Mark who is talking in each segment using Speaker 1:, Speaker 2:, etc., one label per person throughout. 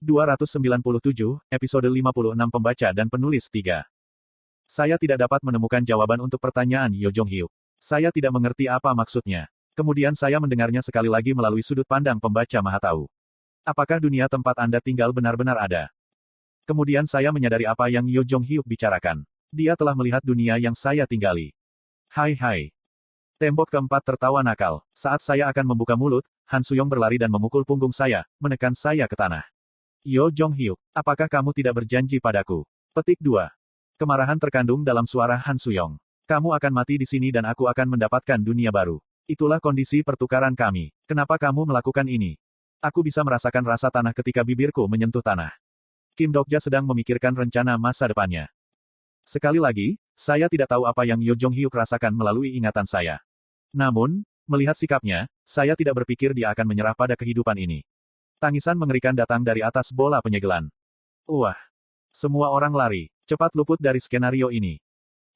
Speaker 1: 297, episode 56 pembaca dan penulis 3. Saya tidak dapat menemukan jawaban untuk pertanyaan Yo Jong-hyuk. Saya tidak mengerti apa maksudnya. Kemudian saya mendengarnya sekali lagi melalui sudut pandang pembaca maha tahu. Apakah dunia tempat Anda tinggal benar-benar ada? Kemudian saya menyadari apa yang Yo Jong-hyuk bicarakan. Dia telah melihat dunia yang saya tinggali. Hai. Tembok keempat tertawa nakal. Saat saya akan membuka mulut, Han Suyong berlari dan memukul punggung saya, menekan saya ke tanah. Yo Jong-hyuk, apakah kamu tidak berjanji padaku? Petik 2. Kemarahan terkandung dalam suara Han Suyong. Kamu akan mati di sini dan aku akan mendapatkan dunia baru. Itulah kondisi pertukaran kami. Kenapa kamu melakukan ini? Aku bisa merasakan rasa tanah ketika bibirku menyentuh tanah. Kim Dokja sedang memikirkan rencana masa depannya. Sekali lagi, saya tidak tahu apa yang Yo Jong-hyuk rasakan melalui ingatan saya. Namun, melihat sikapnya, saya tidak berpikir dia akan menyerah pada kehidupan ini. Tangisan mengerikan datang dari atas bola penyegelan. Wah! Semua orang lari, cepat luput dari skenario ini.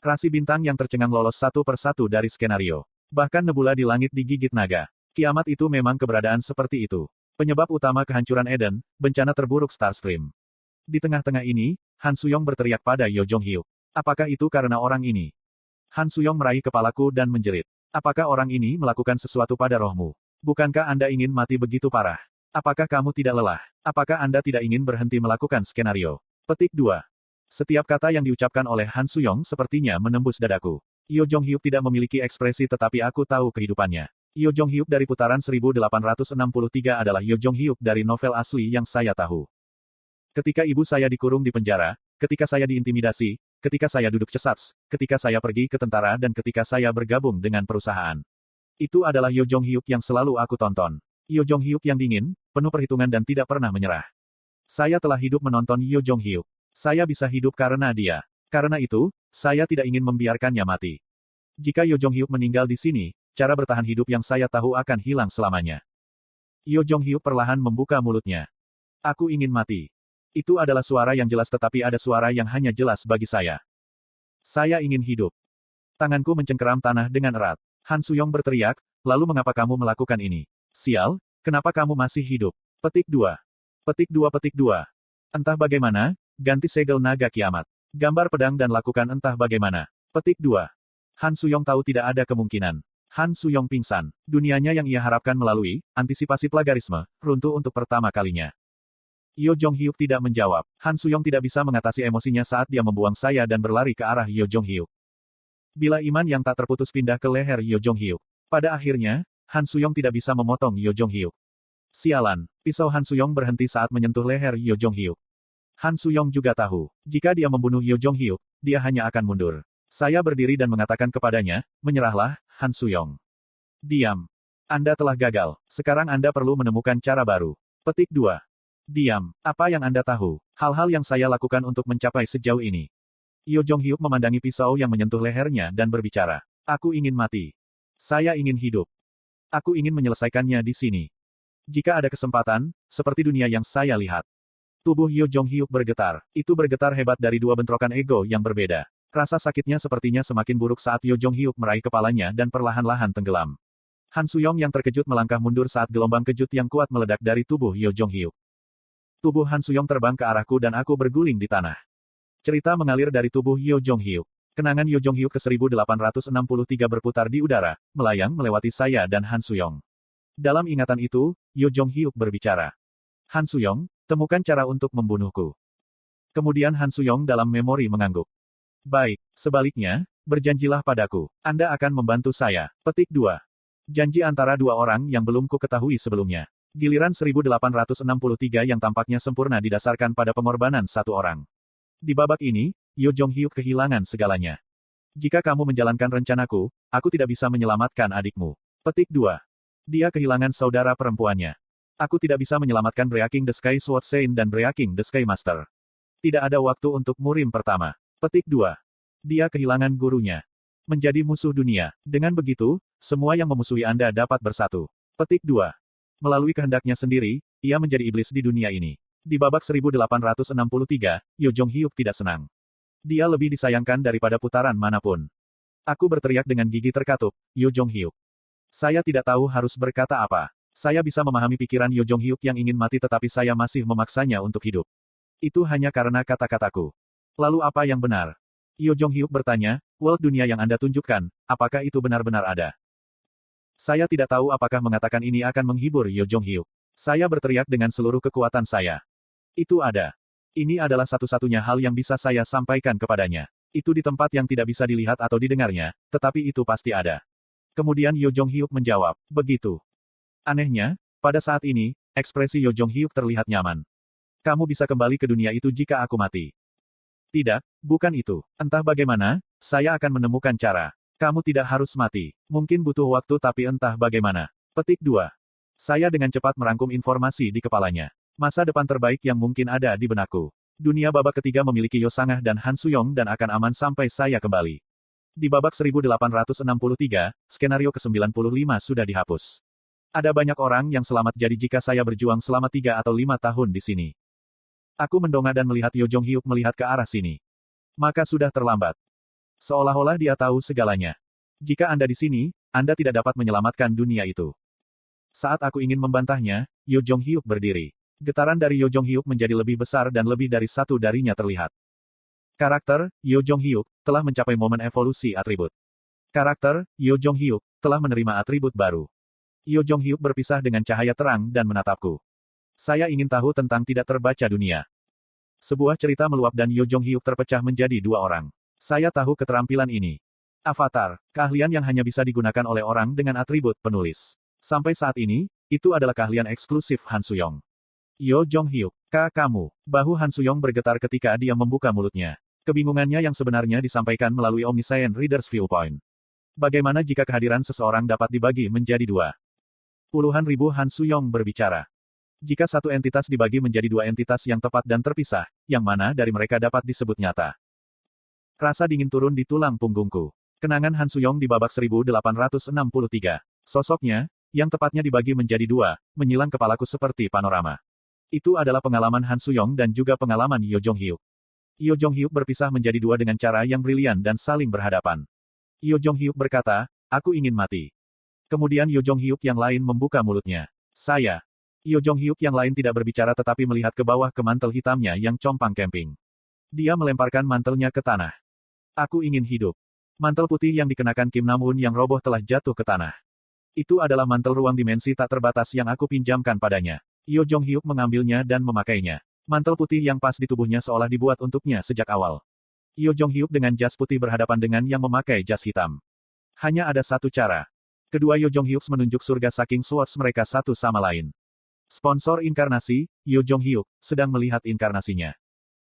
Speaker 1: Rasi bintang yang tercengang lolos satu persatu dari skenario. Bahkan nebula di langit digigit naga. Kiamat itu memang keberadaan seperti itu. Penyebab utama kehancuran Eden, bencana terburuk Starstream. Di tengah-tengah ini, Han Suyong berteriak pada Yo Jong-hyuk. Apakah itu karena orang ini? Han Suyong meraih kepalaku dan menjerit. Apakah orang ini melakukan sesuatu pada rohmu? Bukankah Anda ingin mati begitu parah? Apakah kamu tidak lelah? Apakah Anda tidak ingin berhenti melakukan skenario? Petik 2. Setiap kata yang diucapkan oleh Han Suyong sepertinya menembus dadaku. Yo Jong-hyuk tidak memiliki ekspresi tetapi aku tahu kehidupannya. Yo Jong-hyuk dari putaran 1863 adalah Yo Jong-hyuk dari novel asli yang saya tahu. Ketika ibu saya dikurung di penjara, ketika saya diintimidasi, ketika saya duduk cesats, ketika saya pergi ke tentara dan ketika saya bergabung dengan perusahaan. Itu adalah Yo Jong-hyuk yang selalu aku tonton. Yo Jong-hyuk yang dingin, penuh perhitungan dan tidak pernah menyerah. Saya telah hidup menonton Yo Jong-hyuk. Saya bisa hidup karena dia. Karena itu, saya tidak ingin membiarkannya mati. Jika Yo Jong-hyuk meninggal di sini, cara bertahan hidup yang saya tahu akan hilang selamanya. Yo Jong-hyuk perlahan membuka mulutnya. Aku ingin mati. Itu adalah suara yang jelas tetapi ada suara yang hanya jelas bagi saya. Saya ingin hidup. Tanganku mencengkeram tanah dengan erat. Han Suyong berteriak, lalu mengapa kamu melakukan ini? Sial, kenapa kamu masih hidup? Petik 2. Petik 2. Entah bagaimana, ganti segel naga kiamat. Gambar pedang dan lakukan entah bagaimana. Petik 2. Han Suyong tahu tidak ada kemungkinan. Han Suyong pingsan. Dunianya yang ia harapkan melalui antisipasi plagarisme, runtuh untuk pertama kalinya. Yo Jong-hyuk tidak menjawab. Han Suyong tidak bisa mengatasi emosinya saat dia membuang saya dan berlari ke arah Yo Jong-hyuk. Bila iman yang tak terputus pindah ke leher Yo Jong-hyuk. Pada akhirnya, Han Suyong tidak bisa memotong Yo Jong-hyuk. Sialan, pisau Han Suyong berhenti saat menyentuh leher Yo Jong-hyuk. Han Suyong juga tahu, jika dia membunuh Yo Jong-hyuk, dia hanya akan mundur. Saya berdiri dan mengatakan kepadanya, menyerahlah, Han Suyong. Diam. Anda telah gagal, sekarang Anda perlu menemukan cara baru. Petik 2. Diam. Apa yang Anda tahu? Hal-hal yang saya lakukan untuk mencapai sejauh ini. Yo Jong-hyuk memandangi pisau yang menyentuh lehernya dan berbicara. Aku ingin mati. Saya ingin hidup. Aku ingin menyelesaikannya di sini. Jika ada kesempatan, seperti dunia yang saya lihat. Tubuh Yo Jong-hyuk bergetar. Itu bergetar hebat dari dua bentrokan ego yang berbeda. Rasa sakitnya sepertinya semakin buruk saat Yo Jong-hyuk meraih kepalanya dan perlahan-lahan tenggelam. Han Suyong yang terkejut melangkah mundur saat gelombang kejut yang kuat meledak dari tubuh Yo Jong-hyuk. Tubuh Han Suyong terbang ke arahku dan aku berguling di tanah. Cerita mengalir dari tubuh Yo Jong-hyuk. Kenangan Yo Jong-hyuk ke 1863 berputar di udara, melayang melewati saya dan Han Suyong. Dalam ingatan itu, Yo Jong-hyuk berbicara. Han Suyong, temukan cara untuk membunuhku. Kemudian Han Suyong dalam memori mengangguk. Baik, sebaliknya, berjanjilah padaku. Anda akan membantu saya. Petik 2. Janji antara dua orang yang belum ku ketahui sebelumnya. Giliran 1863 yang tampaknya sempurna didasarkan pada pengorbanan satu orang. Di babak ini, Yo Jong-hyuk kehilangan segalanya. Jika kamu menjalankan rencanaku, aku tidak bisa menyelamatkan adikmu. Petik 2. Dia kehilangan saudara perempuannya. Aku tidak bisa menyelamatkan Breaking the Sky Sword Saint dan Breaking the Sky Master. Tidak ada waktu untuk murim pertama. Petik 2. Dia kehilangan gurunya. Menjadi musuh dunia. Dengan begitu, semua yang memusuhi Anda dapat bersatu. Petik 2. Melalui kehendaknya sendiri, ia menjadi iblis di dunia ini. Di babak 1863, Yo Jong-hyuk tidak senang. Dia lebih disayangkan daripada putaran manapun. Aku berteriak dengan gigi terkatup, Yo Jong-hyuk. Saya tidak tahu harus berkata apa. Saya bisa memahami pikiran Yo Jong Hyuk yang ingin mati tetapi saya masih memaksanya untuk hidup. Itu hanya karena kata-kataku. Lalu apa yang benar? Yo Jong Hyuk bertanya, world dunia yang Anda tunjukkan, apakah itu benar-benar ada? Saya tidak tahu apakah mengatakan ini akan menghibur Yo Jong Hyuk. Saya berteriak dengan seluruh kekuatan saya. Itu ada. Ini adalah satu-satunya hal yang bisa saya sampaikan kepadanya. Itu di tempat yang tidak bisa dilihat atau didengarnya, tetapi itu pasti ada. Kemudian Yo Jong Hyuk menjawab, begitu. Anehnya, pada saat ini, ekspresi Yo Jong Hyuk terlihat nyaman. Kamu bisa kembali ke dunia itu jika aku mati. Tidak, bukan itu. Entah bagaimana, saya akan menemukan cara. Kamu tidak harus mati. Mungkin butuh waktu tapi entah bagaimana. Petik 2. Saya dengan cepat merangkum informasi di kepalanya. Masa depan terbaik yang mungkin ada di benakku. Dunia babak ketiga memiliki Yo Sangah dan Han Suyong dan akan aman sampai saya kembali. Di babak 1863, skenario ke-95 sudah dihapus. Ada banyak orang yang selamat jadi jika saya berjuang selama 3 atau 5 tahun di sini. Aku mendongak dan melihat Yo Jong Hyuk melihat ke arah sini. Maka sudah terlambat. Seolah-olah dia tahu segalanya. Jika Anda di sini, Anda tidak dapat menyelamatkan dunia itu. Saat aku ingin membantahnya, Yo Jong Hyuk berdiri. Getaran dari Yo Jong Hyuk menjadi lebih besar dan lebih dari satu darinya terlihat. Karakter, Yo Jong Hyuk, telah mencapai momen evolusi atribut. Karakter, Yo Jong Hyuk, telah menerima atribut baru. Yo Jong Hyuk berpisah dengan cahaya terang dan menatapku. Saya ingin tahu tentang tidak terbaca dunia. Sebuah cerita meluap dan Yo Jong Hyuk terpecah menjadi 2 orang. Saya tahu keterampilan ini. Avatar, keahlian yang hanya bisa digunakan oleh orang dengan atribut penulis. Sampai saat ini, itu adalah keahlian eksklusif Han Suyong. Yo Jong Hyuk, kamu. Bahu Han Suyong bergetar ketika dia membuka mulutnya. Kebingungannya yang sebenarnya disampaikan melalui Omniscient Reader's Viewpoint. Bagaimana jika kehadiran seseorang dapat dibagi menjadi 2? Puluhan ribu Han Suyong berbicara. Jika satu entitas dibagi menjadi 2 entitas yang tepat dan terpisah, yang mana dari mereka dapat disebut nyata? Rasa dingin turun di tulang punggungku. Kenangan Han Suyong di babak 1863. Sosoknya, yang tepatnya dibagi menjadi 2, menyilang kepalaku seperti panorama. Itu adalah pengalaman Han Suyong dan juga pengalaman Yo Jong Hyuk. Yo Jong Hyuk berpisah menjadi 2 dengan cara yang brilian dan saling berhadapan. Yo Jong Hyuk berkata, aku ingin mati. Kemudian Yo Jong Hyuk yang lain membuka mulutnya. Saya. Yo Jong Hyuk yang lain tidak berbicara tetapi melihat ke bawah ke mantel hitamnya yang compang camping. Dia melemparkan mantelnya ke tanah. Aku ingin hidup. Mantel putih yang dikenakan Kim Nam-un yang roboh telah jatuh ke tanah. Itu adalah mantel ruang dimensi tak terbatas yang aku pinjamkan padanya. Yo Jong Hyuk mengambilnya dan memakainya. Mantel putih yang pas di tubuhnya seolah dibuat untuknya sejak awal. Yo Jong Hyuk dengan jas putih berhadapan dengan yang memakai jas hitam. Hanya ada satu cara. Kedua Yo Jong Hyuk menunjuk surga saking swords mereka satu sama lain. Sponsor inkarnasi, Yo Jong Hyuk, sedang melihat inkarnasinya.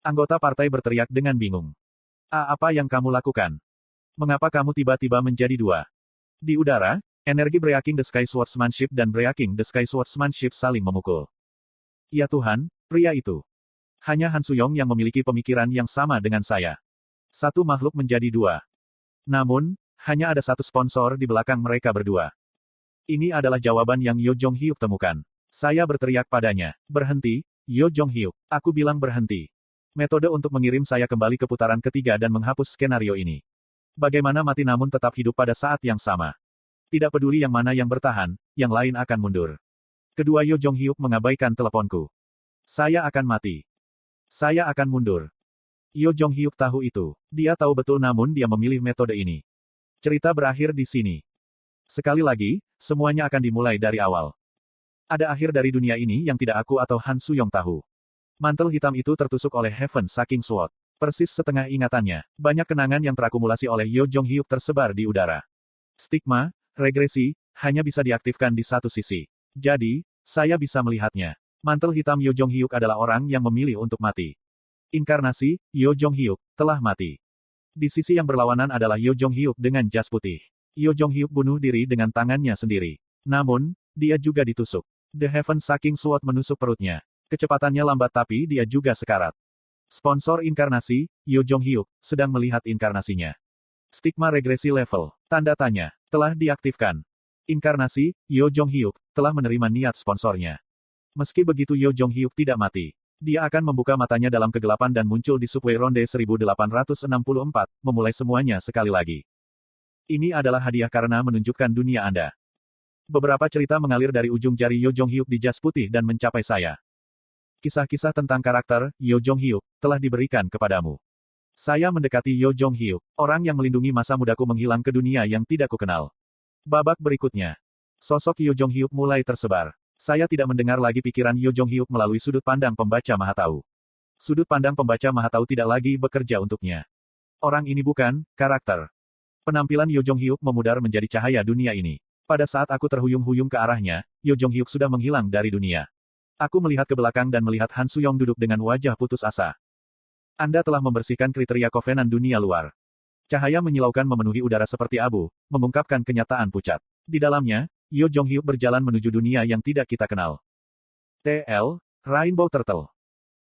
Speaker 1: Anggota partai berteriak dengan bingung. Apa yang kamu lakukan? Mengapa kamu tiba-tiba menjadi 2? Di udara, energi Breaking the Sky Swordsmanship dan Breaking the Sky Swordsmanship saling memukul. Ya Tuhan, pria itu. Hanya Han Suyong yang memiliki pemikiran yang sama dengan saya. Satu makhluk menjadi 2. Namun, hanya ada satu sponsor di belakang mereka berdua. Ini adalah jawaban yang Yo Jong Hyuk temukan. Saya berteriak padanya, berhenti, Yo Jong Hyuk. Aku bilang berhenti. Metode untuk mengirim saya kembali ke putaran ketiga dan menghapus skenario ini. Bagaimana mati namun tetap hidup pada saat yang sama. Tidak peduli yang mana yang bertahan, yang lain akan mundur. Kedua Yo Jong Hyuk mengabaikan teleponku. Saya akan mati. Saya akan mundur. Yo Jong Hyuk tahu itu. Dia tahu betul namun dia memilih metode ini. Cerita berakhir di sini. Sekali lagi, semuanya akan dimulai dari awal. Ada akhir dari dunia ini yang tidak aku atau Han Suyong tahu. Mantel hitam itu tertusuk oleh Heaven Saking Sword. Persis setengah ingatannya, banyak kenangan yang terakumulasi oleh Yo Jong Hyuk tersebar di udara. Stigma, regresi, hanya bisa diaktifkan di satu sisi. Jadi, saya bisa melihatnya. Mantel hitam Yo Jong Hyuk adalah orang yang memilih untuk mati. Inkarnasi, Yo Jong Hyuk, telah mati. Di sisi yang berlawanan adalah Yo Jong Hyuk dengan jas putih. Yo Jong Hyuk bunuh diri dengan tangannya sendiri. Namun, dia juga ditusuk. The Heaven Saking Sword menusuk perutnya. Kecepatannya lambat tapi dia juga sekarat. Sponsor inkarnasi, Yo Jong Hyuk, sedang melihat inkarnasinya. Stigma regresi level, tanda tanya, telah diaktifkan. Inkarnasi, Yo Jong Hyuk, telah menerima niat sponsornya. Meski begitu Yo Jong Hyuk tidak mati. Dia akan membuka matanya dalam kegelapan dan muncul di subway ronde 1864, memulai semuanya sekali lagi. Ini adalah hadiah karena menunjukkan dunia Anda. Beberapa cerita mengalir dari ujung jari Yo Jong Hyuk di jas putih dan mencapai saya. Kisah-kisah tentang karakter Yo Jong Hyuk telah diberikan kepadamu. Saya mendekati Yo Jong Hyuk, orang yang melindungi masa mudaku menghilang ke dunia yang tidak kukenal. Babak berikutnya. Sosok Yo Jong Hyuk mulai tersebar. Saya tidak mendengar lagi pikiran Yo Jong Hyuk melalui sudut pandang pembaca Mahatau. Sudut pandang pembaca Mahatau tidak lagi bekerja untuknya. Orang ini bukan karakter. Penampilan Yo Jong Hyuk memudar menjadi cahaya dunia ini. Pada saat aku terhuyung-huyung ke arahnya, Yo Jong Hyuk sudah menghilang dari dunia. Aku melihat ke belakang dan melihat Han Suyong duduk dengan wajah putus asa. Anda telah membersihkan kriteria kovenan dunia luar. Cahaya menyilaukan memenuhi udara seperti abu, mengungkapkan kenyataan pucat. Di dalamnya, Yo Jong Hyuk berjalan menuju dunia yang tidak kita kenal. TL, Rainbow Turtle.